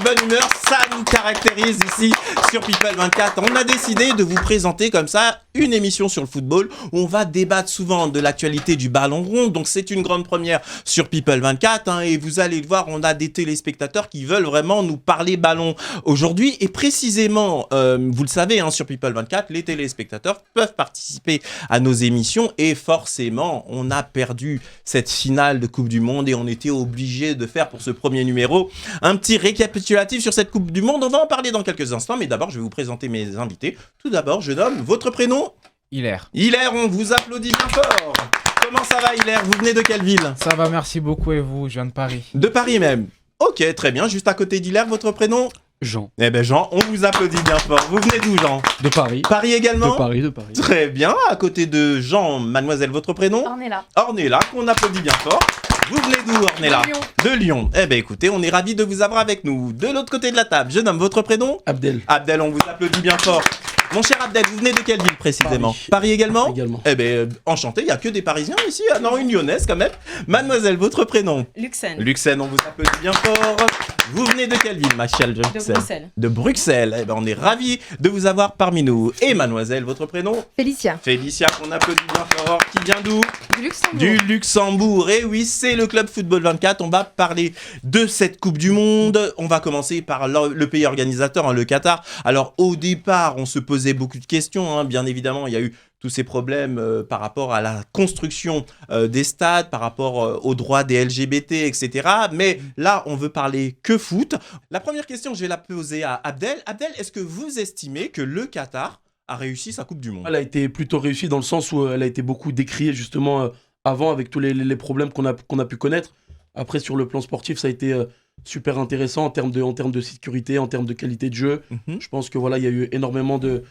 bonne humeur, ça nous caractérise ici sur People 24. On a décidé de vous présenter comme ça une émission sur le football où on va débattre souvent de l'actualité du ballon rond. Donc c'est une grande première sur People 24 et vous allez le voir, on a des téléspectateurs qui veulent vraiment nous parler ballon aujourd'hui. Et précisément, vous le savez, sur People 24, les téléspectateurs peuvent participer à nos émissions et forcément, on a perdu cette finale de Coupe du Monde et on était obligé de faire pour ce premier numéro un petit récapitulatif sur cette Coupe du Monde. On va en parler dans quelques instants, mais d'abord, je vais vous présenter mes invités. Tout d'abord, je nomme votre prénom. Hilaire. Hilaire, on vous applaudit bien fort. Comment ça va, Hilaire? Vous venez de quelle ville? Ça va, merci beaucoup. Et vous? Je viens de Paris. De Paris même. Ok, très bien. Juste à côté d'Hilaire, votre prénom? Jean. Eh ben Jean, on vous applaudit bien fort. Vous venez d'où, Jean? De Paris. Paris également? De Paris. Très bien. À côté de Jean, mademoiselle, votre prénom? Ornella. Ornella, qu'on applaudit bien fort. Vous venez d'où, Ornella? De Lyon. De Lyon. Eh ben écoutez, on est ravis de vous avoir avec nous. De l'autre côté de la table, je nomme votre prénom? Abdel. Abdel, on vous applaudit bien fort. Mon cher Abdel, vous venez de quelle ville précisément? Paris également? Également. Eh ben enchanté, il n'y a que des Parisiens ici. Ah non, une lyonnaise quand même. Mademoiselle, votre prénom? Luxen. Luxen, on vous applaudit bien fort. Vous venez de quelle ville, ma chère Luxen? De Bruxelles. De Bruxelles. Eh ben on est ravis de vous avoir parmi nous. Et mademoiselle, votre prénom? Félicia. Félicia, qu'on applaudit bien fort. Qui vient d'où? Du Luxembourg. Du Luxembourg. Et oui, c'est le club Football 24. On va parler de cette Coupe du Monde. On va commencer par le pays organisateur, le Qatar. Alors, au départ, on se posait beaucoup de questions. Bien évidemment, il y a eu tous ces problèmes par rapport à la construction des stades, par rapport aux droits des LGBT, etc. Mais là, on veut parler que foot. La première question, je vais la poser à Abdel. Abdel, est-ce que vous estimez que le Qatar a réussi sa Coupe du Monde? Elle a été plutôt réussie dans le sens où elle a été beaucoup décriée justement avant avec tous les problèmes qu'on a pu connaître. Après, sur le plan sportif, ça a été super intéressant en termes de sécurité, en termes de qualité de jeu. Je pense que voilà, il y a eu énormément de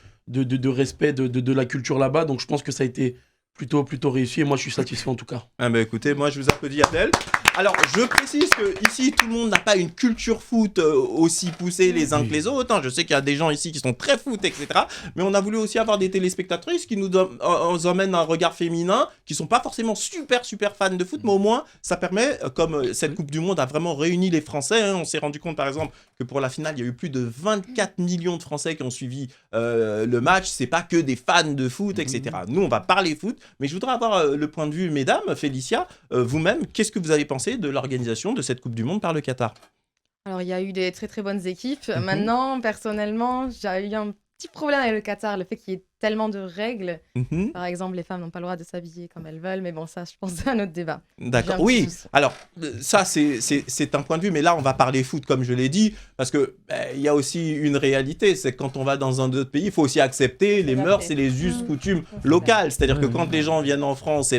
respect de la culture là-bas. Donc je pense que ça a été plutôt réussi et moi je suis satisfait en tout cas. Ah bah écoutez, moi je vous applaudis, Abdel. Alors je précise que ici tout le monde n'a pas une culture foot aussi poussée les uns que les autres. Je sais qu'il y a des gens ici qui sont très foot, etc. Mais on a voulu aussi avoir des téléspectatrices qui nous emmènent un regard féminin, qui sont pas forcément super fans de foot, mais au moins ça permet, comme cette Coupe du Monde a vraiment réuni les Français. On s'est rendu compte par exemple que pour la finale, il y a eu plus de 24 millions de Français qui ont suivi le match. C'est pas que des fans de foot, etc. Nous on va parler foot. Mais je voudrais avoir le point de vue, mesdames. Félicia, vous-même, qu'est-ce que vous avez pensé de l'organisation de cette Coupe du Monde par le Qatar? Alors, il y a eu des très très bonnes équipes. Maintenant, personnellement, j'ai eu un petit problème avec le Qatar, le fait qu'il y ait tellement de règles. Par exemple, les femmes n'ont pas le droit de s'habiller comme elles veulent, mais bon, ça, je pense que c'est un autre débat. D'accord, oui. Alors, ça, c'est un point de vue, mais là, on va parler foot, comme je l'ai dit, parce que il y a aussi une réalité, c'est que quand on va dans un autre pays, il faut aussi accepter les mœurs et les us, coutumes locales. C'est-à-dire que quand les gens viennent en France,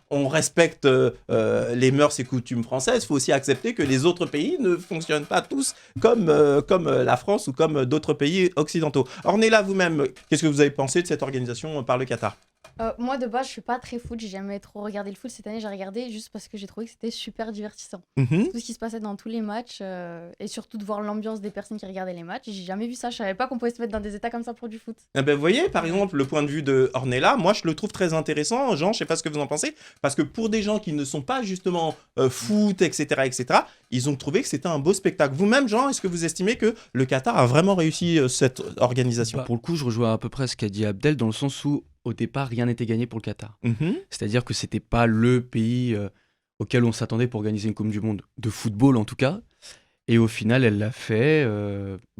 on respecte les mœurs et coutumes françaises. Il faut aussi accepter que les autres pays ne fonctionnent pas tous comme la France ou comme d'autres pays occidentaux. Ornella, vous-même, qu'est-ce que vous avez pensé de cette organisation par le Qatar? Moi de base je suis pas très foot, j'ai jamais trop regardé le foot. Cette année j'ai regardé juste parce que j'ai trouvé que c'était super divertissant. Tout ce qui se passait dans tous les matchs et surtout de voir l'ambiance des personnes qui regardaient les matchs. J'ai jamais vu ça, je savais pas qu'on pouvait se mettre dans des états comme ça pour du foot. Vous voyez par exemple le point de vue de Ornella, moi je le trouve très intéressant. Jean, je sais pas ce que vous en pensez, parce que pour des gens qui ne sont pas justement foot, etc., ils ont trouvé que c'était un beau spectacle. Vous-même, Jean, est-ce que vous estimez que le Qatar a vraiment réussi cette organisation? Pour le coup, je rejoins à peu près ce qu'a dit Abdel, dans le sens où au départ, rien n'était gagné pour le Qatar. C'est-à-dire que c'était pas le pays auquel on s'attendait pour organiser une Coupe du Monde, de football en tout cas. Et au final, elle l'a fait.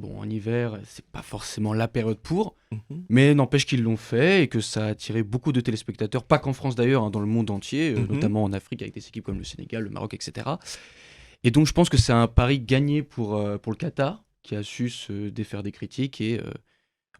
En hiver, c'est pas forcément la période pour, mais n'empêche qu'ils l'ont fait et que ça a attiré beaucoup de téléspectateurs, pas qu'en France d'ailleurs, dans le monde entier, notamment en Afrique avec des équipes comme le Sénégal, le Maroc, etc. Et donc je pense que c'est un pari gagné pour le Qatar, qui a su se défaire des critiques et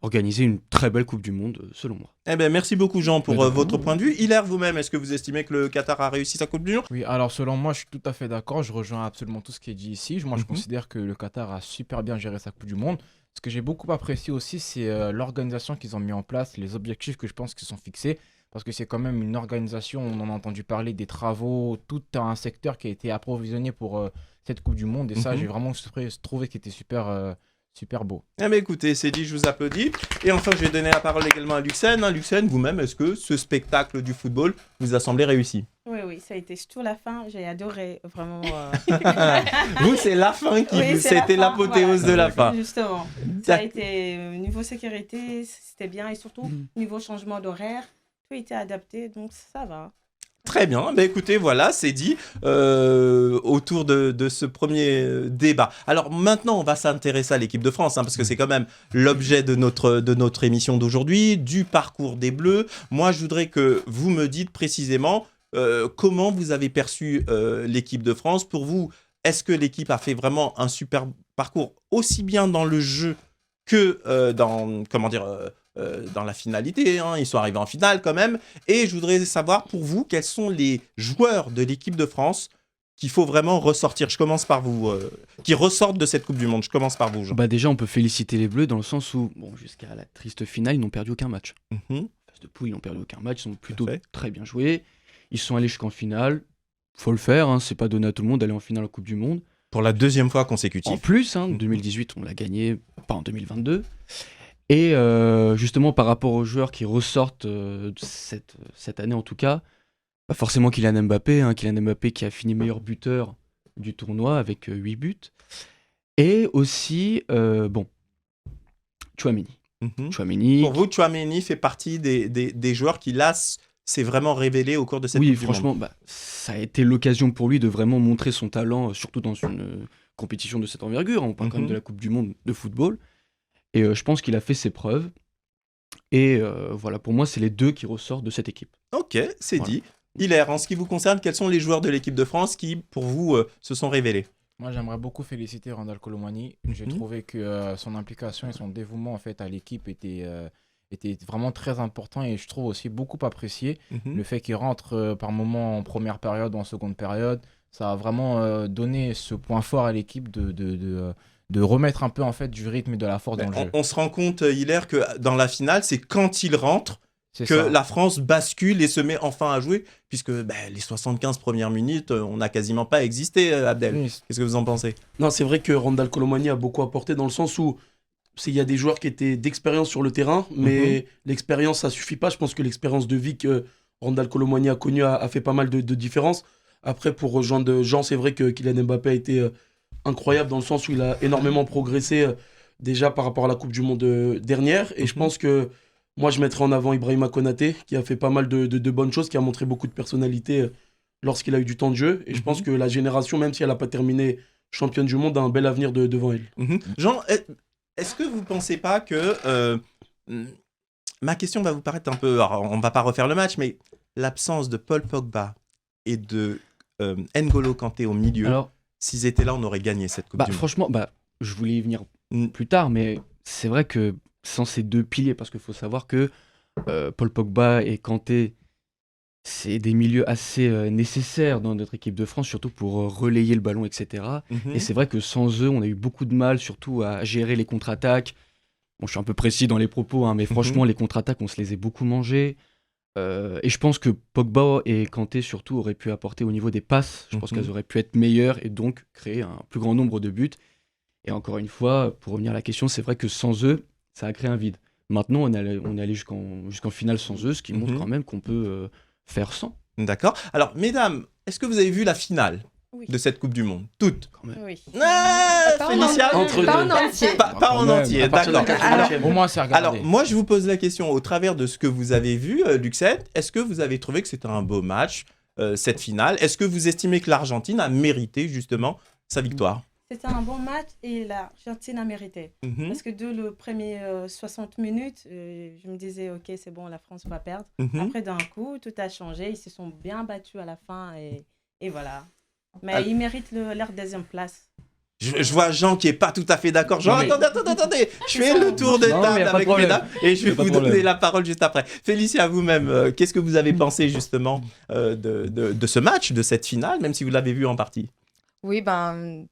organiser une très belle Coupe du Monde, selon moi. Merci beaucoup, Jean, pour votre point de vue. Hilaire, vous-même, est-ce que vous estimez que le Qatar a réussi sa Coupe du Monde? Oui, alors selon moi, je suis tout à fait d'accord. Je rejoins absolument tout ce qui est dit ici. Moi, je considère que le Qatar a super bien géré sa Coupe du Monde. Ce que j'ai beaucoup apprécié aussi, c'est l'organisation qu'ils ont mis en place, les objectifs que je pense qu'ils sont fixés. Parce que c'est quand même une organisation, on en a entendu parler, des travaux, tout un secteur qui a été approvisionné pour cette Coupe du Monde. Et ça, j'ai vraiment trouvé qu'il était super beau. Écoutez, c'est dit, je vous applaudis. Et enfin, je vais donner la parole également à Luxen. Luxen, vous-même, est-ce que ce spectacle du football vous a semblé réussi? Oui, ça a été surtout la fin. J'ai adoré, vraiment. Vous, c'est la fin qui Oui, c'est la c'était fin, l'apothéose de la fin. Justement. Ça a été niveau sécurité, c'était bien. Et surtout, niveau changement d'horaire, tout était adapté. Donc, ça va. Très bien, bah écoutez, voilà, c'est dit autour de ce premier débat. Alors maintenant, on va s'intéresser à l'équipe de France, parce que c'est quand même l'objet de notre émission d'aujourd'hui, du parcours des Bleus. Moi, je voudrais que vous me dites précisément comment vous avez perçu l'équipe de France. Pour vous, est-ce que l'équipe a fait vraiment un super parcours, aussi bien dans le jeu que dans la finalité, ils sont arrivés en finale quand même. Et je voudrais savoir pour vous, quels sont les joueurs de l'équipe de France qu'il faut vraiment ressortir. Je commence par vous, qui ressortent de cette Coupe du Monde. Je commence par vous, Jean. Déjà, on peut féliciter les Bleus dans le sens où, jusqu'à la triste finale, ils n'ont perdu aucun match. Phase de poule, ils n'ont perdu aucun match, ils ont plutôt très bien joué. Ils sont allés jusqu'en finale. Faut le faire, c'est pas donné à tout le monde d'aller en finale en Coupe du Monde. Pour la deuxième fois consécutive. En plus, 2018, on l'a gagné, pas en 2022. Et justement, par rapport aux joueurs qui ressortent cette année en tout cas, forcément Kylian Mbappé, Kylian Mbappé qui a fini meilleur buteur du tournoi avec 8 buts. Et aussi, Tchouaméni. Tchouaméni. Pour vous, Tchouaméni fait partie des joueurs qui, là, s'est vraiment révélé au cours de cette Coupe du Monde. Oui, franchement, ça a été l'occasion pour lui de vraiment montrer son talent, surtout dans une compétition de cette envergure. On parle quand même de la Coupe du Monde de football. Et je pense qu'il a fait ses preuves. Et voilà, pour moi, c'est les deux qui ressortent de cette équipe. Ok, c'est dit. Hilaire, en ce qui vous concerne, quels sont les joueurs de l'équipe de France qui, pour vous, se sont révélés? Moi, j'aimerais beaucoup féliciter Randal Kolo Muani. J'ai trouvé que son implication et son dévouement en fait, à l'équipe était vraiment très important et je trouve aussi beaucoup apprécié. Le fait qu'il rentre par moments en première période ou en seconde période, ça a vraiment donné ce point fort à l'équipe de remettre un peu en fait, du rythme et de la force dans le jeu. On se rend compte, Hilaire, que dans la finale, c'est quand il rentre que la France bascule et se met enfin à jouer, puisque les 75 premières minutes, on n'a quasiment pas existé, Abdel. Oui. Qu'est-ce que vous en pensez? Non, c'est vrai que Randal Kolo Muani a beaucoup apporté dans le sens où il y a des joueurs qui étaient d'expérience sur le terrain, mais l'expérience, ça suffit pas. Je pense que l'expérience de vie que Randal Kolo Muani a connue a fait pas mal de différences. Après, pour rejoindre Jean, c'est vrai que Kylian Mbappé a été incroyable dans le sens où il a énormément progressé déjà par rapport à la Coupe du Monde dernière. Et je pense que moi, je mettrais en avant Ibrahima Konaté, qui a fait pas mal de bonnes choses, qui a montré beaucoup de personnalité lorsqu'il a eu du temps de jeu. Et je pense que la génération, même si elle n'a pas terminé championne du monde, a un bel avenir devant elle. Jean, est-ce que vous ne pensez pas que... ma question va vous paraître un peu... Alors, on ne va pas refaire le match, mais l'absence de Paul Pogba et de N'Golo Kanté au milieu, s'ils étaient là, on aurait gagné cette Coupe du Monde. Franchement, je voulais y venir plus tard, mais c'est vrai que sans ces deux piliers, parce qu'il faut savoir que Paul Pogba et Kanté, c'est des milieux assez nécessaires dans notre équipe de France, surtout pour relayer le ballon, etc. Et c'est vrai que sans eux, on a eu beaucoup de mal, surtout à gérer les contre-attaques. Bon, je suis un peu précis dans les propos, mais franchement, les contre-attaques, on se les a beaucoup mangées. Et je pense que Pogba et Kanté, surtout, auraient pu apporter au niveau des passes. Je pense qu'elles auraient pu être meilleures et donc créer un plus grand nombre de buts. Et encore une fois, pour revenir à la question, c'est vrai que sans eux, ça a créé un vide. Maintenant, on est allé jusqu'en finale sans eux, ce qui montre quand même qu'on peut faire sans. D'accord. Alors, mesdames, est-ce que vous avez vu la finale de cette Coupe du Monde? Toutes? Oui. Félicia, pas en entier. Pas en entier, d'accord. Alors, au moins, c'est regardé. Alors, moi, je vous pose la question, au travers de ce que vous avez vu, Luxette, est-ce que vous avez trouvé que c'était un beau match, cette finale? Est-ce que vous estimez que l'Argentine a mérité, justement, sa victoire? C'était un bon match et l'Argentine a mérité. Parce que dès le premier 60 minutes, je me disais, ok, c'est bon, la France va perdre. Après, d'un coup, tout a changé. Ils se sont bien battus à la fin et voilà. Mais ils méritent leur deuxième place. Je vois Jean qui n'est pas tout à fait d'accord. Jean, attendez. Je fais le tour de table avec mesdames et je vais vous donner la parole juste après. Félicia, vous-même, qu'est-ce que vous avez pensé justement de ce match, de cette finale, même si vous l'avez vu en partie? Oui,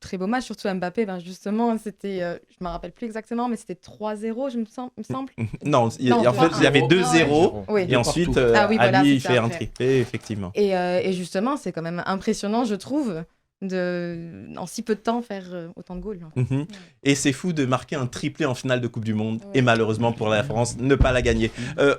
très beau match, surtout Mbappé. Justement, c'était, je me rappelle plus exactement, mais c'était 3-0, il me semble. Non, en fait, il y avait 2-0. Oui. Et ensuite, voilà, Ali fait un triplé, effectivement. Et justement, c'est quand même impressionnant, je trouve, en si peu de temps faire autant de goals. Et c'est fou de marquer un triplé en finale de Coupe du Monde et malheureusement pour la France, ne pas la gagner.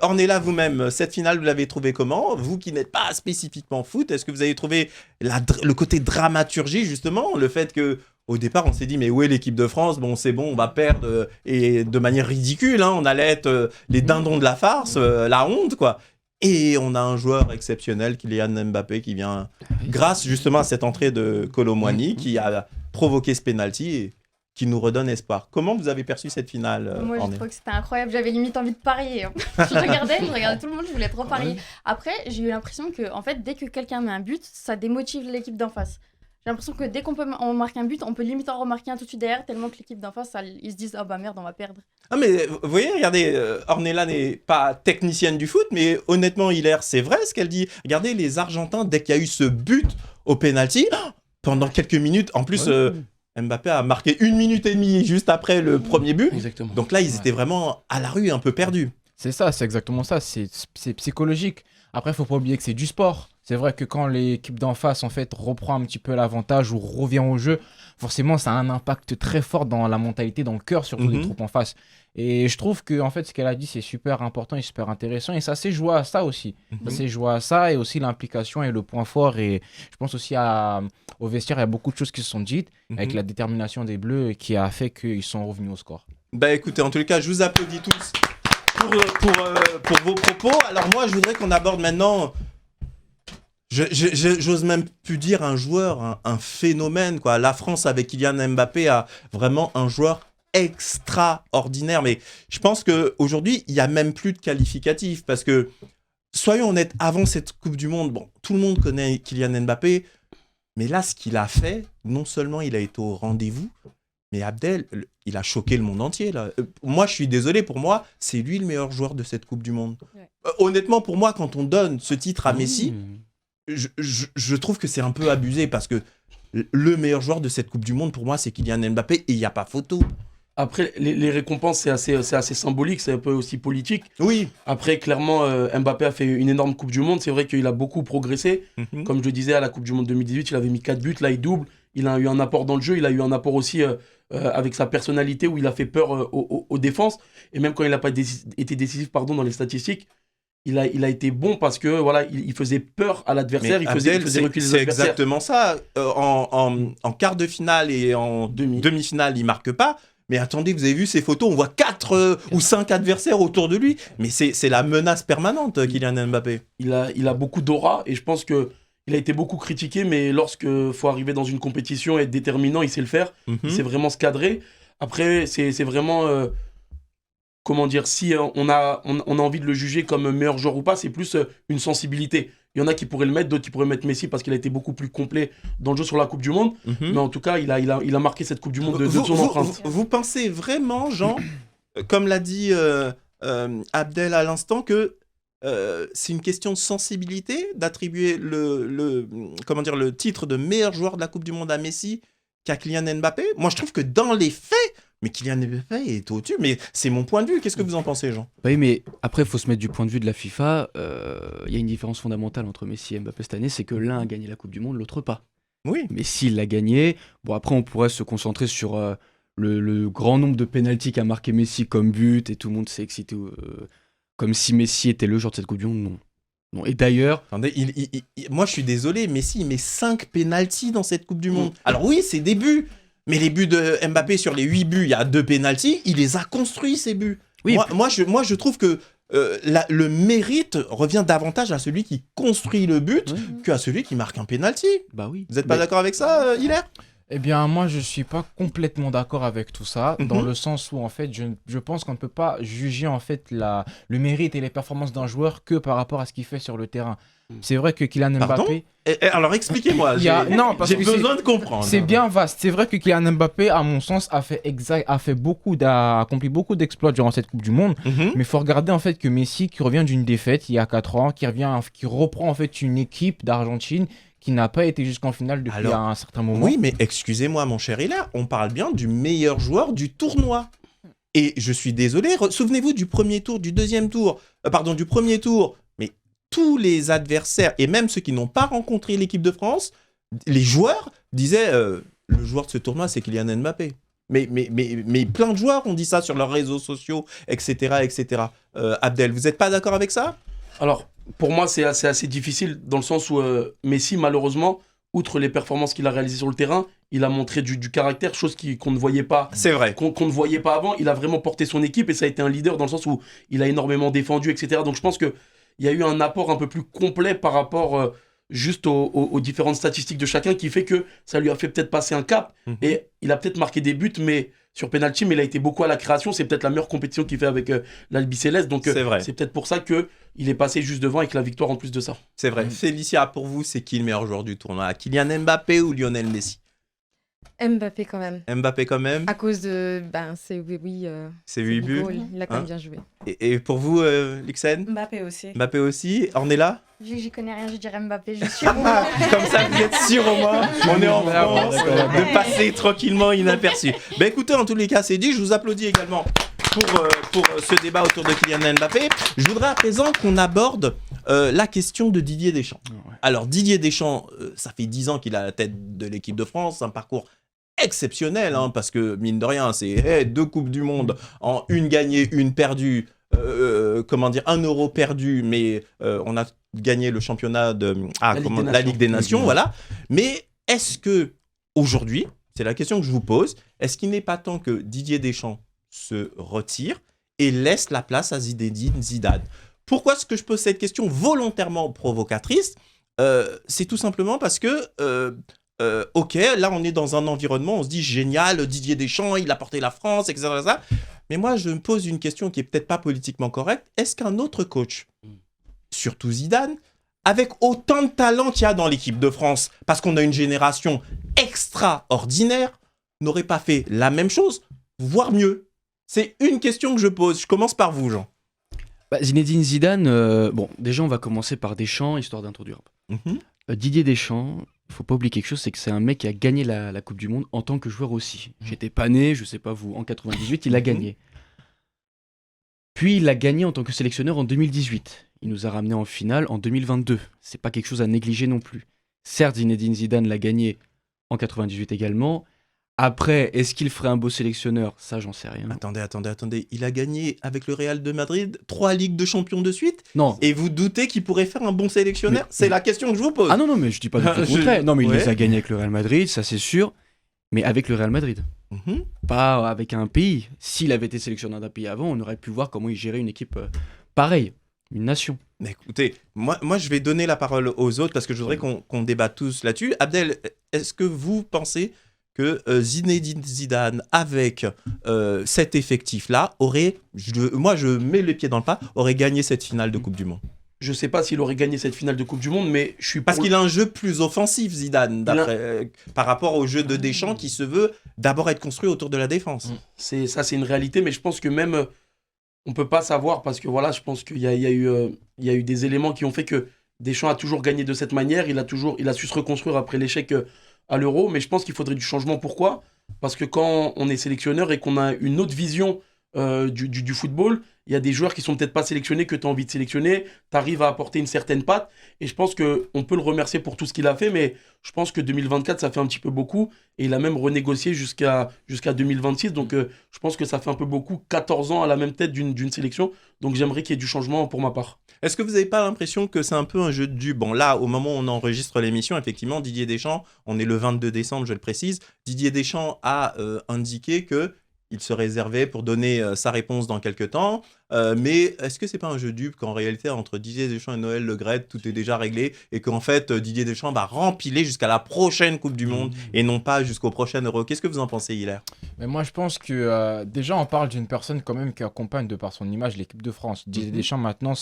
Ornella, vous-même, cette finale, vous l'avez trouvée comment? Vous qui n'êtes pas spécifiquement foot, est-ce que vous avez trouvé le côté dramaturgie, justement, le fait que au départ, on s'est dit, mais où est l'équipe de France? Bon, c'est bon, on va perdre, et de manière ridicule, hein, on allait être les dindons de la farce, la honte, quoi. Et on a un joueur exceptionnel, Kylian Mbappé, qui vient, grâce justement à cette entrée de Kolo Muani, qui a provoqué ce penalty et qui nous redonne espoir. Comment vous avez perçu cette finale? Moi, je trouve que c'était incroyable. J'avais limite envie de parier. je regardais tout le monde, je voulais trop parier. Après, j'ai eu l'impression que, en fait, dès que quelqu'un met un but, ça démotive l'équipe d'en face. J'ai l'impression que dès qu'on marque un but, on peut limite en remarquer un tout de suite derrière, tellement que l'équipe d'en face, ils se disent « Ah bah merde, on va perdre ». Ah mais vous voyez, regardez, Ornella n'est pas technicienne du foot, mais honnêtement, Hilaire, c'est vrai ce qu'elle dit. Regardez les Argentins, dès qu'il y a eu ce but au penalty, pendant quelques minutes, en plus, Mbappé a marqué 1 minute et demie juste après le premier but. Exactement. Donc là, ils étaient vraiment à la rue, un peu perdus. C'est ça, c'est exactement ça, c'est psychologique. Après, il ne faut pas oublier que c'est du sport. C'est vrai que quand l'équipe d'en face, en fait, reprend un petit peu l'avantage ou revient au jeu, forcément, ça a un impact très fort dans la mentalité, dans le cœur, surtout des troupes en face. Et je trouve que, en fait, ce qu'elle a dit, c'est super important et super intéressant. Et ça s'est joué à ça aussi. Ça s'est joué à ça et aussi l'implication et le point fort. Et je pense aussi au vestiaire, il y a beaucoup de choses qui se sont dites avec la détermination des Bleus qui a fait qu'ils sont revenus au score. Bah écoutez, en tous les cas, je vous applaudis tous pour vos propos. Alors moi, je voudrais qu'on aborde maintenant... J'ose même plus dire un joueur, un phénomène, quoi. La France avec Kylian Mbappé a vraiment un joueur extraordinaire. Mais je pense qu'aujourd'hui, il n'y a même plus de qualificatif. Parce que, soyons honnêtes, avant cette Coupe du Monde, bon, tout le monde connaît Kylian Mbappé. Mais là, ce qu'il a fait, non seulement il a été au rendez-vous, mais Abdel, il a choqué le monde entier. Là. Moi, je suis désolé, pour moi, c'est lui le meilleur joueur de cette Coupe du Monde. Ouais. Honnêtement, pour moi, quand on donne ce titre à Messi... Je trouve que c'est un peu abusé parce que le meilleur joueur de cette Coupe du Monde, pour moi, c'est Kylian Mbappé et il n'y a pas photo. Après, les récompenses, c'est assez symbolique, c'est un peu aussi politique. Oui. Après, clairement, Mbappé a fait une énorme Coupe du Monde. C'est vrai qu'il a beaucoup progressé. Comme je le disais, à la Coupe du Monde 2018, il avait mis 4 buts, là, il double. Il a eu un apport dans le jeu, il a eu un apport aussi avec sa personnalité où il a fait peur aux défenses. Et même quand il n'a pas été décisif dans les statistiques, il a été bon parce que voilà, il faisait peur à l'adversaire, il faisait reculer les adversaires. C'est exactement ça. En quart de finale et en demi-finale, il marque pas. Mais attendez, vous avez vu ces photos, on voit 4 ou 5 adversaires autour de lui. Mais c'est la menace permanente, Kylian Mbappé. Il a beaucoup d'aura et je pense que il a été beaucoup critiqué, mais lorsque faut arriver dans une compétition et être déterminant, il sait le faire. Il sait vraiment se cadrer. Après, c'est vraiment... comment dire, si on a envie de le juger comme meilleur joueur ou pas, c'est plus une sensibilité. Il y en a qui pourraient le mettre, d'autres qui pourraient mettre Messi parce qu'il a été beaucoup plus complet dans le jeu sur la Coupe du Monde. Mais en tout cas, il a marqué cette Coupe du Monde de son empreinte. Vous pensez vraiment, Jean, comme l'a dit Abdel à l'instant, que c'est une question de sensibilité d'attribuer le titre de meilleur joueur de la Coupe du Monde à Messi qu'à Kylian Mbappé? Moi, je trouve que dans les faits, mais Kylian Mbappé est au-dessus. Mais c'est mon point de vue. Qu'est-ce que vous en pensez, Jean? Oui, mais après, il faut se mettre du point de vue de la FIFA. Il y a une différence fondamentale entre Messi et Mbappé cette année, c'est que l'un a gagné la Coupe du Monde, l'autre pas. Oui. Messi l'a gagné. Bon, après, on pourrait se concentrer sur le grand nombre de pénaltys qu'a marqué Messi comme but, et tout le monde s'est excité comme si Messi était le joueur de cette Coupe du Monde. Non. Et d'ailleurs... Attendez, moi, je suis désolé, Messi, il met 5 pénaltys dans cette Coupe du Monde. Alors oui, c'est des buts. Mais les buts de Mbappé, sur les 8 buts, il y a 2 pénaltys. Il les a construits, ces buts. Oui, moi, je trouve que le mérite revient davantage à celui qui construit le but qu'à celui qui marque un pénalty. Bah oui. Vous n'êtes pas d'accord avec ça, Hilaire? Eh bien, moi, je ne suis pas complètement d'accord avec tout ça, dans le sens où, en fait, je pense qu'on ne peut pas juger, en fait, le mérite et les performances d'un joueur que par rapport à ce qu'il fait sur le terrain. C'est vrai que Kylian Mbappé... Alors, expliquez-moi, j'ai besoin de comprendre. C'est bien vaste. C'est vrai que Kylian Mbappé, à mon sens, a accompli beaucoup d'exploits durant cette Coupe du Monde, mais il faut regarder, en fait, que Messi, qui revient d'une défaite il y a 4 ans, qui reprend, en fait, une équipe d'Argentine qui n'a pas été jusqu'en finale depuis un certain moment. Oui, mais excusez-moi, mon cher Hilaire, on parle bien du meilleur joueur du tournoi. Et je suis désolé, souvenez-vous du premier tour, du deuxième tour, du premier tour, mais tous les adversaires, et même ceux qui n'ont pas rencontré l'équipe de France, les joueurs disaient le joueur de ce tournoi, c'est Kylian Mbappé. Mais plein de joueurs ont dit ça sur leurs réseaux sociaux, etc. etc. Abdel, vous n'êtes pas d'accord avec ça? Alors, pour moi, c'est assez difficile dans le sens où Messi, malheureusement, outre les performances qu'il a réalisées sur le terrain, il a montré du caractère, chose qu'on ne voyait pas. C'est vrai. Qu'on ne voyait pas avant. Il a vraiment porté son équipe et ça a été un leader dans le sens où il a énormément défendu, etc. Donc je pense qu'il y a eu un apport un peu plus complet par rapport juste aux différentes statistiques de chacun qui fait que ça lui a fait peut-être passer un cap. Et il a peut-être marqué des buts, mais sur penalty, mais il a été beaucoup à la création. C'est peut-être la meilleure compétition qu'il fait avec l'Albi Céleste. Donc c'est peut-être pour ça qu'il est passé juste devant avec la victoire en plus de ça. C'est vrai. Félicia, pour vous, c'est qui le meilleur joueur du tournoi? Kylian Mbappé ou Lionel Messi? Mbappé quand même. Mbappé quand même. À cause de c'est 8 buts. Il a quand même bien joué. Et pour vous, Luxen? Mbappé aussi. Mbappé aussi. Ornella? Vu que j'y connais rien, je dirais Mbappé. Je suis Comme ça, vous êtes sûr au moins. On est en France de passer tranquillement inaperçu. Écoutez, en tous les cas, c'est dit. Je vous applaudis également pour ce débat autour de Kylian Mbappé. Je voudrais à présent qu'on aborde la question de Didier Deschamps. Alors, Didier Deschamps, ça fait 10 ans qu'il est à la tête de l'équipe de France. Un parcours exceptionnel, parce que, mine de rien, c'est 2 Coupes du Monde en une gagnée, une perdue. 1 euro perdu, mais on a gagné le championnat de la Ligue des Nations, voilà. Mais est-ce que aujourd'hui, c'est la question que je vous pose, est-ce qu'il n'est pas temps que Didier Deschamps se retire et laisse la place à Zinedine Zidane? Pourquoi est-ce que je pose cette question volontairement provocatrice? C'est tout simplement parce que ok, là on est dans un environnement, on se dit génial, Didier Deschamps, il a porté la France, etc. Mais moi, je me pose une question qui est peut-être pas politiquement correcte. Est-ce qu'un autre coach, surtout Zidane, avec autant de talent qu'il y a dans l'équipe de France, parce qu'on a une génération extraordinaire, n'aurait pas fait la même chose, voire mieux? C'est une question que je pose. Je commence par vous, Jean. Zinedine Zidane, déjà on va commencer par Deschamps, histoire d'introduire un peu. Didier Deschamps, il faut pas oublier quelque chose, c'est que c'est un mec qui a gagné la Coupe du Monde en tant que joueur aussi. J'étais pas né, je sais pas vous, en 98, il a gagné. Puis il a gagné en tant que sélectionneur en 2018. Il nous a ramené en finale en 2022. C'est pas quelque chose à négliger non plus. Certes, Zinedine Zidane l'a gagné en 98 également. Après, est-ce qu'il ferait un beau sélectionneur? Ça, j'en sais rien. Attendez. Il a gagné avec le Real de Madrid 3 Ligues de Champions de suite? Non. Et vous doutez qu'il pourrait faire un bon sélectionneur? C'est la question que je vous pose. Ah non, mais je dis pas du tout le contraire. Non, mais il les a gagnés avec le Real Madrid, ça c'est sûr. Mais avec le Real Madrid. Pas avec un pays. S'il avait été sélectionneur d'un pays avant, on aurait pu voir comment il gérait une équipe pareille, une nation. Mais écoutez, moi je vais donner la parole aux autres parce que je voudrais qu'on débatte tous là-dessus. Abdel, est-ce que vous pensez que Zinedine Zidane, avec cet effectif-là, moi je mets les pieds dans le plat, aurait gagné cette finale de Coupe du Monde? Je sais pas s'il aurait gagné cette finale de Coupe du Monde, mais je suis parce qu'il a un jeu plus offensif, Zidane, par rapport au jeu de Deschamps qui se veut d'abord être construit autour de la défense. C'est une réalité, mais je pense que même on peut pas savoir parce que voilà, je pense qu'il y a eu des éléments qui ont fait que Deschamps a toujours gagné de cette manière. Il a su se reconstruire après l'échec à l'Euro, mais je pense qu'il faudrait du changement. Pourquoi? Parce que quand on est sélectionneur et qu'on a une autre vision du football, il y a des joueurs qui sont peut-être pas sélectionnés que tu as envie de sélectionner, tu arrives à apporter une certaine patte, et je pense qu'on peut le remercier pour tout ce qu'il a fait, mais je pense que 2024, ça fait un petit peu beaucoup, et il a même renégocié jusqu'à 2026, donc je pense que ça fait un peu beaucoup, 14 ans à la même tête d'une sélection, donc j'aimerais qu'il y ait du changement pour ma part. Est-ce que vous n'avez pas l'impression que c'est un peu un jeu de dupes? Bon, là, au moment où on enregistre l'émission, effectivement, Didier Deschamps, on est le 22 décembre, je le précise, Didier Deschamps a indiqué que il se réservait pour donner sa réponse dans quelques temps. Mais est-ce que c'est pas un jeu dupe qu'en réalité, entre Didier Deschamps et Noël Le Graët, tout est déjà réglé et qu'en fait, Didier Deschamps va rempiler jusqu'à la prochaine Coupe du Monde et non pas jusqu'au prochain Euro? Qu'est-ce que vous en pensez, Hilaire? Mais moi, je pense que déjà, on parle d'une personne quand même qui accompagne de par son image l'équipe de France. Didier Deschamps, maintenant,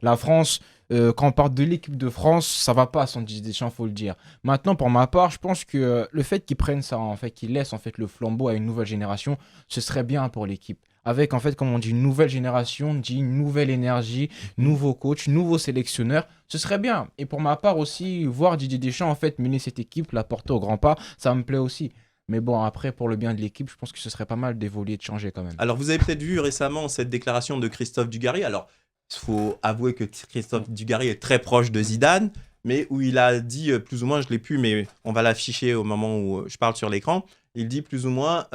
la France... quand on parle de l'équipe de France, ça va pas sans Didier Deschamps, faut le dire. Maintenant, pour ma part, je pense que le fait qu'il prenne ça, en fait, qu'il laisse en fait le flambeau à une nouvelle génération, ce serait bien pour l'équipe. Avec en fait, comme on dit, une nouvelle génération, on dit une nouvelle énergie, nouveau coach, nouveau sélectionneur, ce serait bien. Et pour ma part aussi, voir Didier Deschamps en fait mener cette équipe, la porter au grand pas, ça me plaît aussi. Mais bon, après, pour le bien de l'équipe, je pense que ce serait pas mal d'évoluer, de changer quand même. Alors, vous avez peut-être vu récemment cette déclaration de Christophe Dugarry. Alors, il faut avouer que Christophe Dugarry est très proche de Zidane, mais où il a dit plus ou moins, je l'ai plus, mais on va l'afficher au moment où je parle sur l'écran. Il dit plus ou moins,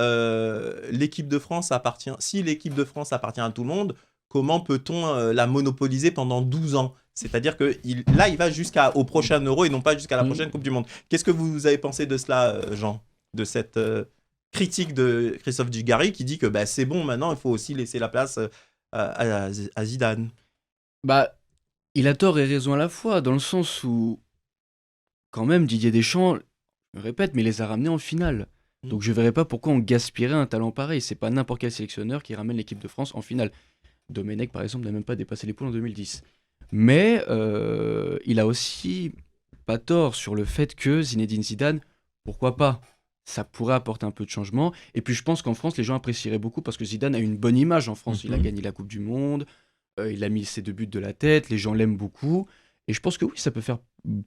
l'équipe de France appartient. Si l'équipe de France appartient à tout le monde, comment peut-on la monopoliser pendant 12 ans? C'est-à-dire que là, il va jusqu'au prochain Euro et non pas jusqu'à la prochaine Coupe du Monde. Qu'est-ce que vous avez pensé de cela, Jean? De cette critique de Christophe Dugarry qui dit que c'est bon, maintenant, il faut aussi laisser la place à Zidane. Bah, il a tort et raison à la fois, dans le sens où, quand même, Didier Deschamps, je me répète, mais il les a ramenés en finale. Donc je verrais pas pourquoi on gaspillerait un talent pareil. C'est pas n'importe quel sélectionneur qui ramène l'équipe de France en finale. Domenech, par exemple, n'a même pas dépassé les poules en 2010. Mais il a aussi pas tort sur le fait que Zinedine Zidane, pourquoi pas, ça pourrait apporter un peu de changement. Et puis je pense qu'en France, les gens apprécieraient beaucoup parce que Zidane a une bonne image en France. Il a gagné la Coupe du Monde, il a mis ses 2 buts de la tête, les gens l'aiment beaucoup. Et je pense que oui, ça peut faire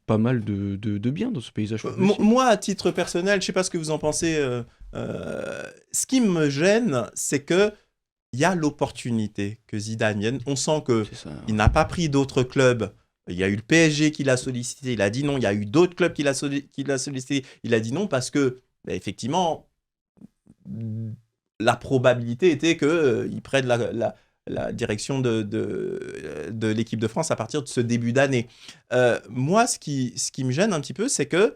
pas mal de bien dans ce paysage. Moi, à titre personnel, je sais pas ce que vous en pensez. Ce qui me gêne, c'est que il y a l'opportunité que Zidane vienne. On sent qu'il n'a pas pris d'autres clubs. Il y a eu le PSG qui l'a sollicité, il a dit non. Il y a eu d'autres clubs qui l'a sollicité, il a dit non parce que, effectivement, la probabilité était qu'il prenne la direction de l'équipe de France à partir de ce début d'année. Moi, ce qui me gêne un petit peu, c'est que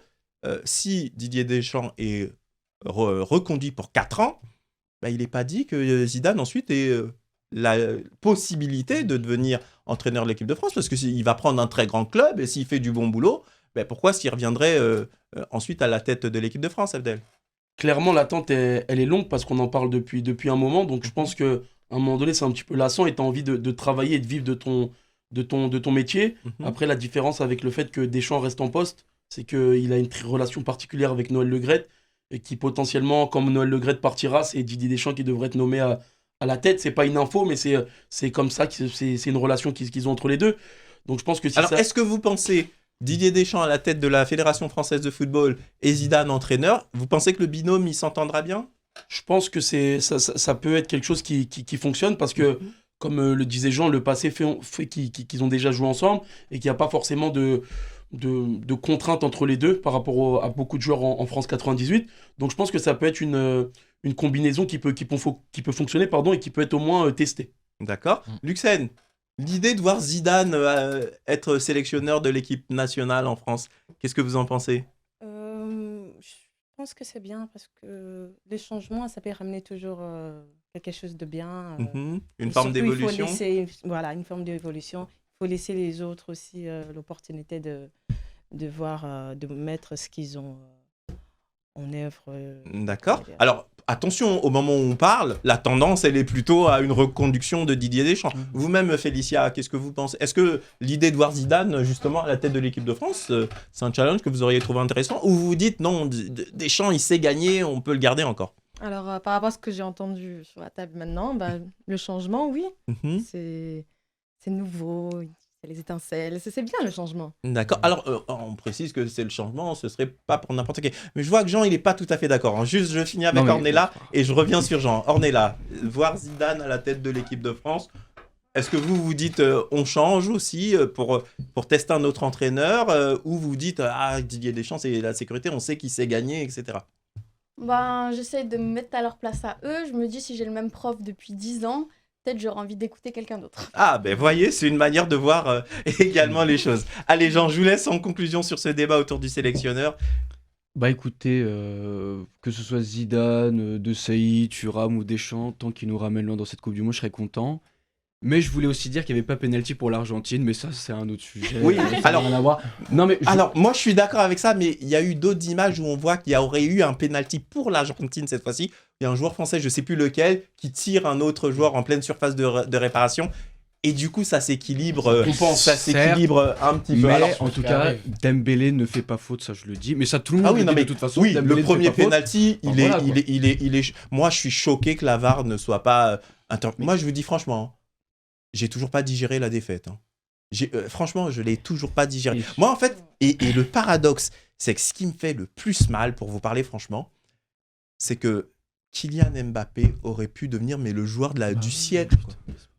si Didier Deschamps est reconduit pour 4 ans, il n'est pas dit que Zidane ensuite ait la possibilité de devenir entraîneur de l'équipe de France, parce qu'il va prendre un très grand club et s'il fait du bon boulot, pourquoi s'il reviendrait ensuite à la tête de l'équipe de France, Abdel? Clairement, l'attente, elle est longue parce qu'on en parle depuis un moment. Donc, je pense qu'à un moment donné, c'est un petit peu lassant et tu as envie de travailler et de vivre de ton métier. Après, la différence avec le fait que Deschamps reste en poste, c'est qu'il a une relation particulière avec Noël Le Graët et qui potentiellement, comme Noël Le Graët partira, c'est Didier Deschamps qui devrait être nommé à la tête. C'est pas une info, mais c'est comme ça, c'est une relation qu'ils ont entre les deux. Donc, je pense que est-ce que vous pensez Didier Deschamps à la tête de la Fédération française de football et Zidane entraîneur, vous pensez que le binôme, il s'entendra bien? Je pense que ça peut être quelque chose qui fonctionne parce que, comme le disait Jean, le passé fait qu'ils ont déjà joué ensemble et qu'il n'y a pas forcément de contraintes entre les deux par rapport à beaucoup de joueurs en France 98. Donc je pense que ça peut être une combinaison qui peut fonctionner et qui peut être au moins testée. D'accord. Luxen, l'idée de voir Zidane être sélectionneur de l'équipe nationale en France, qu'est-ce que vous en pensez? Je pense que c'est bien parce que les changements, ça peut ramener toujours quelque chose de bien. Une forme d'évolution. Il faut laisser, une forme d'évolution. Il faut laisser les autres aussi l'opportunité de voir, de mettre ce qu'ils ont en œuvre. D'accord. Alors, attention, au moment où on parle, la tendance, elle est plutôt à une reconduction de Didier Deschamps. Vous-même, Félicia, qu'est-ce que vous pensez? Est-ce que l'idée de voir Zidane, justement, à la tête de l'équipe de France, c'est un challenge que vous auriez trouvé intéressant? Ou vous vous dites, non, Deschamps, il sait gagner, on peut le garder encore? Alors, par rapport à ce que j'ai entendu sur la table maintenant, le changement, oui, c'est nouveau, c'est les étincelles, c'est bien le changement. D'accord. Alors, on précise que c'est le changement, ce serait pas pour n'importe qui. Mais je vois que Jean, il est pas tout à fait d'accord. Juste, je finis avec Ornella et je reviens sur Jean. Ornella, voir Zidane à la tête de l'équipe de France, est-ce que vous vous dites on change aussi pour tester un autre entraîneur ou vous dites Didier Deschamps, c'est la sécurité, on sait qu'il sait gagner, etc. J'essaie de me mettre à leur place à eux. Je me dis, si j'ai le même prof depuis 10 ans, peut-être j'aurais envie d'écouter quelqu'un d'autre. Voyez, c'est une manière de voir également les choses. Allez, Jean, je vous laisse en conclusion sur ce débat autour du sélectionneur. Écoutez, que ce soit Zidane, De Sailly, Thuram ou Deschamps, tant qu'ils nous ramènent loin dans cette Coupe du Monde, je serais content. Mais je voulais aussi dire qu'il n'y avait pas pénalty pour l'Argentine, mais ça, c'est un autre sujet. Oui, alors, rien à voir. Non, mais alors, moi, je suis d'accord avec ça, mais il y a eu d'autres images où on voit qu'il y aurait eu un pénalty pour l'Argentine cette fois-ci. Il y a un joueur français, je ne sais plus lequel, qui tire un autre joueur en pleine surface de réparation. Et du coup, ça s'équilibre un petit peu. Mais en tout cas, Dembélé ne fait pas faute, ça je le dis. Mais ça, tout le monde le dit de toute façon. Oui, Dembélé le premier pénalty, il est. Moi, je suis choqué que la VAR ne soit pas. Moi, je vous dis franchement, j'ai toujours pas digéré la défaite. Franchement, je l'ai toujours pas digéré. Moi, en fait, et le paradoxe, c'est que ce qui me fait le plus mal, pour vous parler franchement, c'est que Kylian Mbappé aurait pu devenir le joueur du siècle.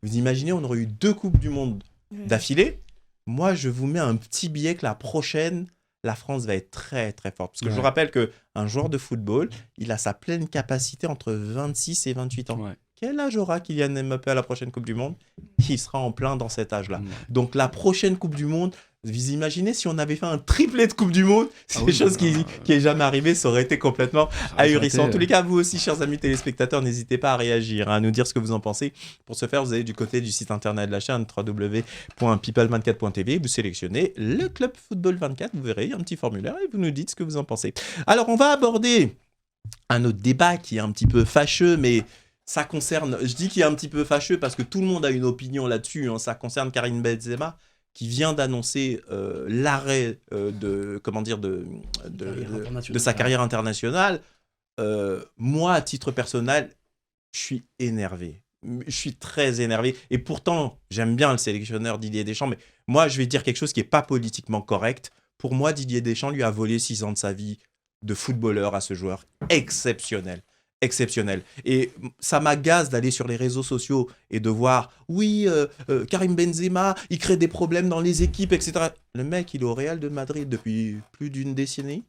Vous imaginez, on aurait eu 2 Coupes du Monde d'affilée. moi, je vous mets un petit billet que la prochaine, la France va être très, très forte. Parce que je vous rappelle qu'un joueur de football, il a sa pleine capacité entre 26 et 28 ans. Quel âge aura Kylian Mbappé à la prochaine Coupe du Monde? Il sera en plein dans cet âge-là. Donc, la prochaine Coupe du Monde, vous imaginez si on avait fait un triplé de Coupe du Monde, c'est des choses qui n'est jamais arrivé, ça aurait été complètement ahurissant. En tous les cas, vous aussi, chers amis téléspectateurs, n'hésitez pas à réagir, à nous dire ce que vous en pensez. Pour ce faire, vous allez du côté du site internet de la chaîne www.people24.tv, vous sélectionnez le club football 24, vous verrez un petit formulaire et vous nous dites ce que vous en pensez. Alors, on va aborder un autre débat qui est un petit peu fâcheux, mais ça concerne, je dis qu'il est un petit peu fâcheux parce que tout le monde a une opinion là-dessus, hein. Ça concerne Karim Benzema qui vient d'annoncer l'arrêt de sa carrière internationale. Moi, à titre personnel, je suis énervé. Je suis très énervé. Et pourtant, j'aime bien le sélectionneur Didier Deschamps, mais moi, je vais dire quelque chose qui n'est pas politiquement correct. Pour moi, Didier Deschamps lui a volé 6 ans de sa vie de footballeur à ce joueur exceptionnel. Et ça m'agace d'aller sur les réseaux sociaux et de voir, Karim Benzema, il crée des problèmes dans les équipes, etc. Le mec, il est au Real de Madrid depuis plus d'une décennie.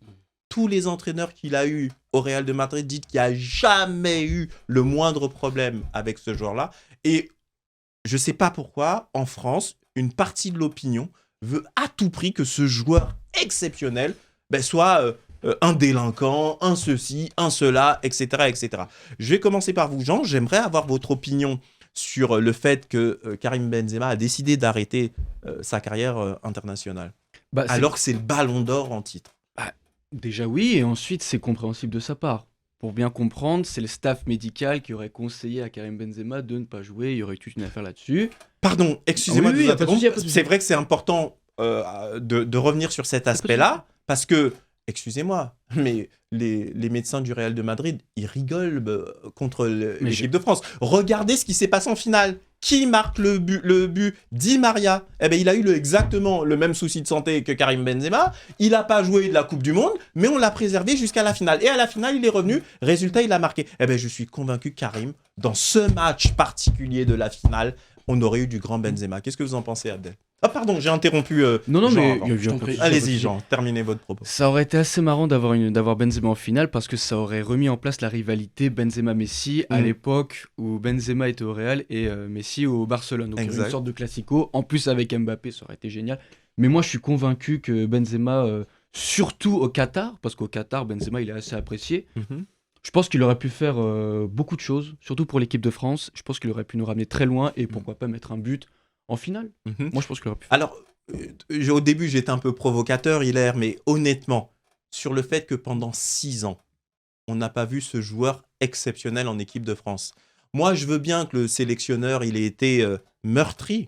Tous les entraîneurs qu'il a eu au Real de Madrid disent qu'il n'y a jamais eu le moindre problème avec ce joueur-là. Et je ne sais pas pourquoi, en France, une partie de l'opinion veut à tout prix que ce joueur exceptionnel soit... un délinquant, un ceci, un cela, etc., etc. Je vais commencer par vous, Jean. J'aimerais avoir votre opinion sur le fait que Karim Benzema a décidé d'arrêter sa carrière internationale. Alors que c'est le ballon d'or en titre. Déjà oui, et ensuite c'est compréhensible de sa part. Pour bien comprendre, c'est le staff médical qui aurait conseillé à Karim Benzema de ne pas jouer. Il y aurait eu toute une affaire là-dessus. Pardon, excusez-moi de vous interrompre. pas de souci. C'est vrai que c'est important de revenir sur cet aspect-là, parce que excusez-moi, mais les médecins du Real de Madrid, ils rigolent contre l'équipe de France. Regardez ce qui s'est passé en finale. Qui marque le but Di Maria. Il a eu exactement le même souci de santé que Karim Benzema. Il n'a pas joué de la Coupe du Monde, mais on l'a préservé jusqu'à la finale. Et à la finale, il est revenu. Résultat, il a marqué. Je suis convaincu que Karim, dans ce match particulier de la finale, on aurait eu du grand Benzema. Qu'est-ce que vous en pensez, Abdel? Ah pardon, j'ai interrompu Non, Jean mais allez-y, Jean, terminez votre propos. Ça aurait été assez marrant d'avoir Benzema en finale parce que ça aurait remis en place la rivalité Benzema-Messi à l'époque où Benzema était au Real et Messi au Barcelone. Donc il y aurait une sorte de classico. En plus avec Mbappé, ça aurait été génial. Mais moi, je suis convaincu que Benzema, surtout au Qatar, parce qu'au Qatar, Benzema, il est assez apprécié. Je pense qu'il aurait pu faire beaucoup de choses, surtout pour l'équipe de France. Je pense qu'il aurait pu nous ramener très loin et pourquoi pas mettre un but en finale. Moi, je pense qu'il aurait pu. Alors, au début, j'étais un peu provocateur, Hilaire, mais honnêtement, sur le fait que pendant 6 ans, on n'a pas vu ce joueur exceptionnel en équipe de France. Moi, je veux bien que le sélectionneur, il ait été meurtri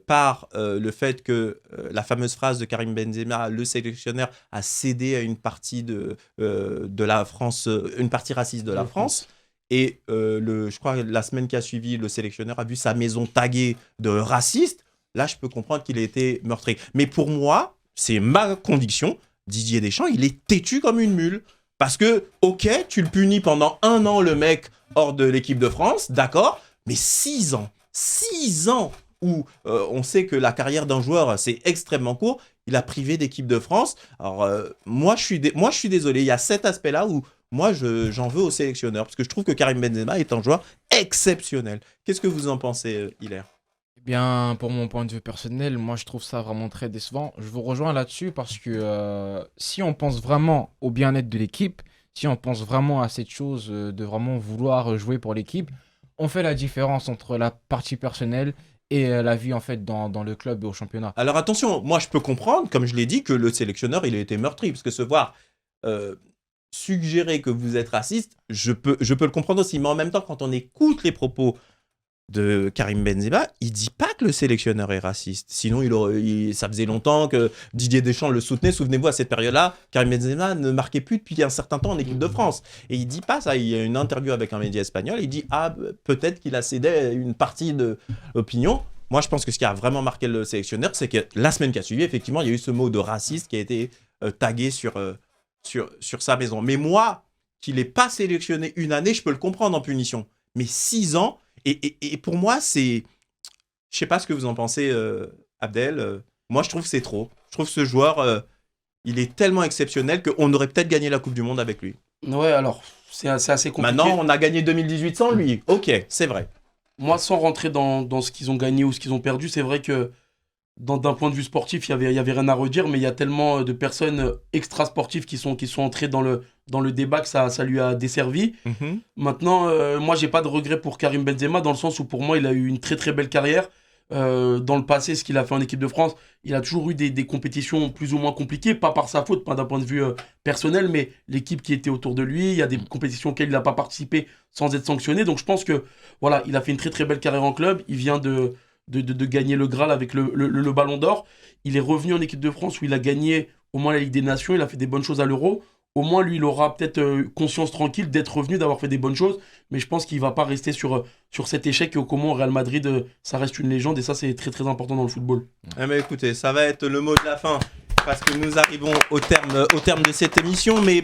par le fait que la fameuse phrase de Karim Benzema, le sélectionneur a cédé à une partie de la France, une partie raciste de la France. Et je crois que la semaine qui a suivi, le sélectionneur a vu sa maison taguée de raciste. Là, je peux comprendre qu'il a été meurtri. Mais pour moi, c'est ma conviction, Didier Deschamps, il est têtu comme une mule. Parce que, ok, tu le punis pendant 1 an, le mec, hors de l'équipe de France, d'accord, mais 6 ans où on sait que la carrière d'un joueur, c'est extrêmement court, il a privé d'équipe de France. Alors, moi, je suis désolé, il y a cet aspect-là où moi, j'en veux au sélectionneur, parce que je trouve que Karim Benzema est un joueur exceptionnel. Qu'est-ce que vous en pensez, Hilaire? Eh bien, pour mon point de vue personnel, moi, je trouve ça vraiment très décevant. Je vous rejoins là-dessus parce que si on pense vraiment au bien-être de l'équipe, si on pense vraiment à cette chose de vraiment vouloir jouer pour l'équipe, on fait la différence entre la partie personnelle et la vie en fait dans le club et au championnat. Alors attention, moi je peux comprendre, comme je l'ai dit, que le sélectionneur il a été meurtri, parce que se voir suggérer que vous êtes raciste, je peux le comprendre aussi, mais en même temps quand on écoute les propos de Karim Benzema, il dit pas que le sélectionneur est raciste. Sinon, ça faisait longtemps que Didier Deschamps le soutenait. Souvenez-vous, à cette période-là, Karim Benzema ne marquait plus depuis un certain temps en équipe de France. Et il dit pas ça. Il y a une interview avec un média espagnol. Il dit peut-être qu'il a cédé une partie de l'opinion. Moi, je pense que ce qui a vraiment marqué le sélectionneur, c'est que la semaine qui a suivi, effectivement, il y a eu ce mot de raciste qui a été tagué sur sa maison. Mais moi, qu'il n'ait pas sélectionné une année, je peux le comprendre en punition. Mais 6 ans. Et pour moi, c'est... Je ne sais pas ce que vous en pensez, Abdel, moi je trouve que c'est trop. Je trouve que ce joueur, il est tellement exceptionnel qu'on aurait peut-être gagné la Coupe du Monde avec lui. Ouais, alors, c'est assez compliqué. Maintenant, on a gagné 2018 sans lui. Ok, c'est vrai. Moi, sans rentrer dans ce qu'ils ont gagné ou ce qu'ils ont perdu, c'est vrai que d'un point de vue sportif, il y avait rien à redire, mais il y a tellement de personnes extra-sportives qui sont entrées dans le débat que ça lui a desservi. Maintenant, moi, j'ai pas de regret pour Karim Benzema, dans le sens où pour moi, il a eu une très très belle carrière. Dans le passé, ce qu'il a fait en équipe de France, il a toujours eu des compétitions plus ou moins compliquées, pas par sa faute, pas d'un point de vue personnel, mais l'équipe qui était autour de lui, il y a des compétitions auxquelles il n'a pas participé sans être sanctionné. Donc je pense que voilà, il a fait une très très belle carrière en club, il vient de gagner le Graal avec le Ballon d'Or. Il est revenu en équipe de France où il a gagné au moins la Ligue des Nations, il a fait des bonnes choses à l'Euro. Au moins, lui, il aura peut-être conscience tranquille d'être revenu, d'avoir fait des bonnes choses. Mais je pense qu'il ne va pas rester sur cet échec. Et au comment Real Madrid, ça reste une légende. Et ça, c'est très, très important dans le football. Eh bien, écoutez, ça va être le mot de la fin. Parce que nous arrivons au terme de cette émission. Mais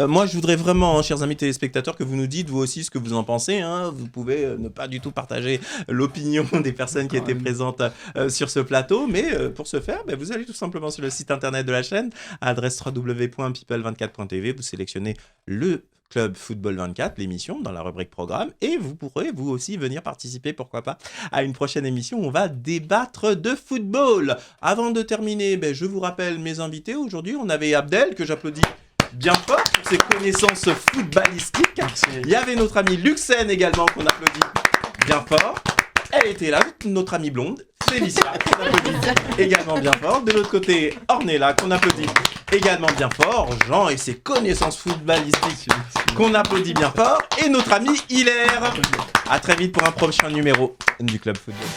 moi, je voudrais vraiment, chers amis téléspectateurs, que vous nous dites, vous aussi, ce que vous en pensez. Vous pouvez ne pas du tout partager l'opinion des personnes qui étaient présentes sur ce plateau. Mais pour ce faire, vous allez tout simplement sur le site internet de la chaîne, à l'adresse www.people24.tv. Vous sélectionnez le Club Football 24, l'émission, dans la rubrique programme, et vous pourrez vous aussi venir participer, pourquoi pas, à une prochaine émission où on va débattre de football. Avant de terminer, je vous rappelle mes invités. Aujourd'hui, on avait Abdel, que j'applaudis bien fort pour ses connaissances footballistiques. Merci. Il y avait notre ami Luxen également, qu'on applaudit bien fort. Elle était là, notre amie blonde, Félicia, qu'on applaudit également bien fort. De l'autre côté, Ornella, qu'on applaudit également bien fort. Jean et ses connaissances footballistiques, qu'on applaudit bien fort. Et notre ami Hilaire. À très vite pour un prochain numéro du Club Football.